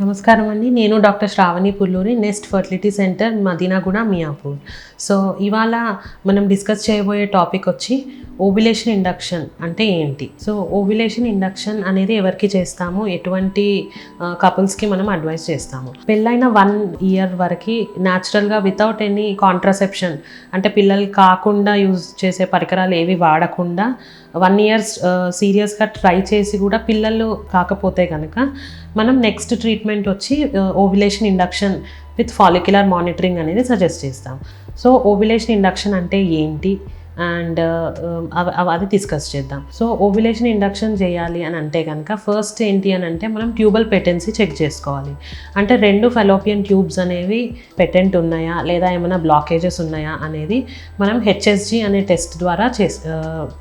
నమస్కారం అండి. నేను doctor Shravani Pulluri, nest fertility centre, Madinaguda, Miyapur. So ఇవాళ మనం డిస్కస్ చేయబోయే టాపిక్ వచ్చి ఓవ్యులేషన్ ఇండక్షన్ అంటే ఏంటి. సో ఓవ్యులేషన్ ఇండక్షన్ అనేది ఎవరికి చేస్తాము, ఎటువంటి కపుల్స్కి మనం అడ్వైస్ చేస్తాము. పెళ్ళైన 1 year వరకు న్యాచురల్గా వితౌట్ ఎనీ కాంట్రాసెప్షన్ అంటే పిల్లలు కాకుండా యూజ్ చేసే పరికరాలు ఏవి వాడకుండా 1 year సీరియస్గా ట్రై చేసి కూడా పిల్లలు కాకపోతే కనుక మనం నెక్స్ట్ ట్రీట్మెంట్ వచ్చి ovulation induction with follicular monitoring అనేది సజెస్ట్ చేస్తాం. సో ఓవ్యులేషన్ ఇండక్షన్ అంటే ఏంటి అండ్ అది డిస్కస్ చేద్దాం. సో ఓవ్యులేషన్ ఇండక్షన్ చేయాలి అని అంటే కనుక ఫస్ట్ ఏంటి అని అంటే మనం ట్యూబల్ పెటెన్సీ చెక్ చేసుకోవాలి. అంటే 2 ఫెలోపియన్ ట్యూబ్స్ అనేవి పెటెంట్ ఉన్నాయా లేదా ఏమైనా బ్లాకేజెస్ ఉన్నాయా అనేది మనం హెచ్ఎస్జి అనే టెస్ట్ ద్వారా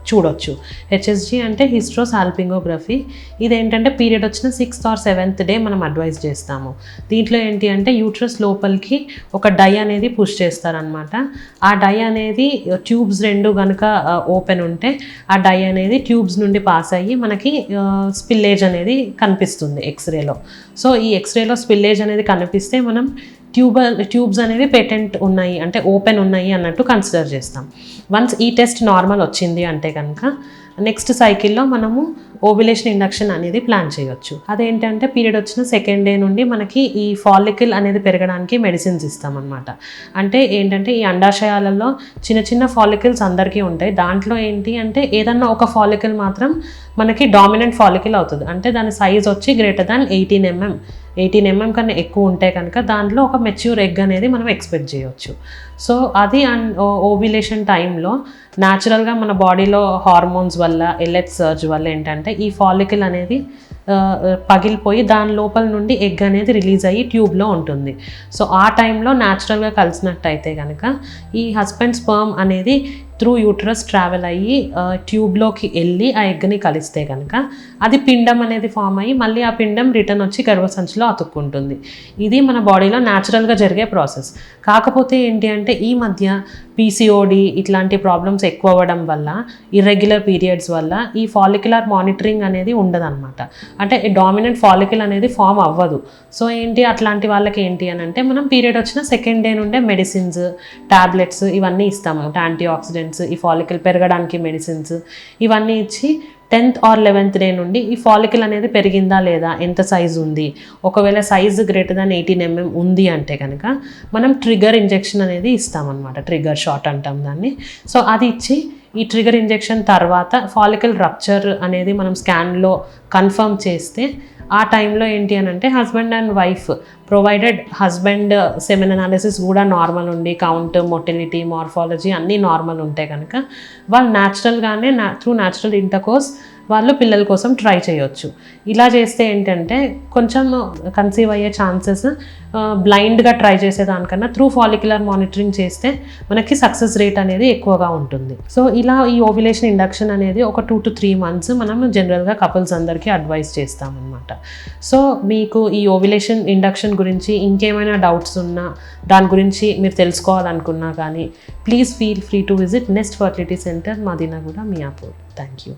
చూడొచ్చు. హెచ్ఎస్జి అంటే హిస్ట్రోసాల్పింగోగ్రఫీ. ఇదేంటంటే పీరియడ్ వచ్చిన 6th or 7th డే మనం అడ్వైస్ చేస్తాము. దీంట్లో ఏంటి అంటే యూట్రస్ లోపలికి ఒక డై అనేది పుష్ చేస్తారనమాట. ఆ డై అనేది ట్యూబ్స్ 2 కనుక ఓపెన్ ఉంటే ఆ డై అనేది ట్యూబ్స్ నుండి పాస్ అయ్యి మనకి స్పిల్లేజ్ అనేది కనిపిస్తుంది ఎక్స్రేలో. సో ఈ ఎక్స్రేలో స్పిల్లేజ్ అనేది కనిపిస్తే మనం ట్యూబ్స్ అనేవి పేటెంట్ ఉన్నాయి అంటే ఓపెన్ ఉన్నాయి అన్నట్టు కన్సిడర్ చేస్తాం. వన్స్ ఈ టెస్ట్ నార్మల్ వచ్చింది అంటే కనుక నెక్స్ట్ సైకిల్లో మనము ఓవ్యులేషన్ ఇండక్షన్ అనేది ప్లాన్ చేయొచ్చు. అదేంటంటే పీరియడ్ వచ్చిన 2nd డే నుండి మనకి ఈ ఫాలికల్ అనేది పెరగడానికి మెడిసిన్స్ ఇస్తామన్నమాట. అంటే ఏంటంటే ఈ అండాశయాలలో చిన్న చిన్న ఫాలికల్స్ అందరికీ ఉంటాయి. దాంట్లో ఏంటి అంటే ఏదన్నా ఒక ఫాలికల్ మాత్రం మనకి డామినెంట్ ఫాలికల్ అవుతుంది. అంటే దాని సైజ్ వచ్చి గ్రేటర్ దాన్ 18 mm కన్నా ఎక్కువ ఉంటే కనుక దాంట్లో ఒక మెచ్యూర్ ఎగ్ అనేది మనం ఎక్స్పెక్ట్ చేయవచ్చు. సో అది ఓవ్యులేషన్ టైంలో న్యాచురల్గా మన బాడీలో హార్మోన్స్ వల్ల ఎల్హెచ్ సర్జ్ వల్ల ఏంటంటే ఈ ఫాలికల్ అనేది పగిలిపోయి దాని లోపల నుండి ఎగ్ అనేది రిలీజ్ అయ్యి ట్యూబ్లో ఉంటుంది. సో ఆ టైంలో న్యాచురల్గా కలిసినట్టయితే కనుక ఈ హస్బెండ్ స్పర్మ్ అనేది త్రూ యూట్రస్ ట్రావెల్ అయ్యి ట్యూబ్లోకి వెళ్ళి ఆ ఎగ్ని కలిస్తే కనుక అది పిండం అనేది ఫామ్ అయ్యి మళ్ళీ ఆ పిండం రిటర్న్ వచ్చి గర్భసంచిలో అతుక్కుంటుంది. ఇది మన బాడీలో న్యాచురల్గా జరిగే ప్రాసెస్. కాకపోతే ఏంటి అంటే ఈ మధ్య పీసీఓడి ఇట్లాంటి ప్రాబ్లమ్స్ ఎక్కువ అవ్వడం వల్ల ఇర్రెగ్యులర్ పీరియడ్స్ వల్ల ఈ ఫాలిక్యులర్ మానిటరింగ్ అనేది ఉండదన్నమాట. అంటే డామినెంట్ ఫాలికల్ అనేది ఫామ్ అవ్వదు. సో ఏంటి అట్లాంటి వాళ్ళకి ఏంటి అని అంటే మనం పీరియడ్ వచ్చిన 2nd డే నుండే మెడిసిన్స్, టాబ్లెట్స్ ఇవన్నీ ఇస్తాము. యాంటీ ఆక్సిడెంట్స్, ఈ ఫాలికల్ పెరగడానికి మెడిసిన్స్ ఇవన్నీ ఇచ్చి 10th or 11th డే నుండి ఈ ఫాలికల్ అనేది పెరిగిందా లేదా, ఎంత సైజు ఉంది, ఒకవేళ సైజు గ్రేటర్ దాన్ 18 mm ఉంది అంటే కనుక మనం ట్రిగర్ ఇంజెక్షన్ అనేది ఇస్తామన్నమాట. ట్రిగర్ షాట్ అంటాం దాన్ని. సో అది ఇచ్చి ఈ ట్రిగర్ ఇంజెక్షన్ తర్వాత ఫాలికల్ రప్చర్ అనేది మనం స్కాన్లో కన్ఫర్మ్ చేస్తే ఆ టైంలో ఏంటి అని అంటే husband and wife provided husband semen analysis కూడా నార్మల్ ఉండి కౌంట్, మొటిలిటీ, మార్ఫాలజీ అన్నీ నార్మల్ ఉంటే కనుక వాళ్ళు న్యాచురల్గానే త్రూ న్యాచురల్ ఇంటర్కోర్స్ వాళ్ళు పిల్లల కోసం ట్రై చేయొచ్చు. ఇలా చేస్తే ఏంటంటే కొంచెం కన్సీవ్ అయ్యే ఛాన్సెస్ బ్లైండ్గా ట్రై చేసేదానికన్నా త్రూ ఫాలిక్యులర్ మానిటరింగ్ చేస్తే మనకి సక్సెస్ రేట్ అనేది ఎక్కువగా ఉంటుంది. సో ఇలా ఈ ఓవ్యులేషన్ ఇండక్షన్ అనేది ఒక 2 to 3 months మనం జనరల్గా కపుల్స్ అందరికీ అడ్వైస్ చేస్తామన్నమాట. సో మీకు ఈ ఓవ్యులేషన్ ఇండక్షన్ గురించి ఇంకేమైనా డౌట్స్ ఉన్నా, దాని గురించి మీరు తెలుసుకోవాలనుకున్నా కానీ please feel free to visit nest fertility centre, Madinaguda, Miyapur. Thank you.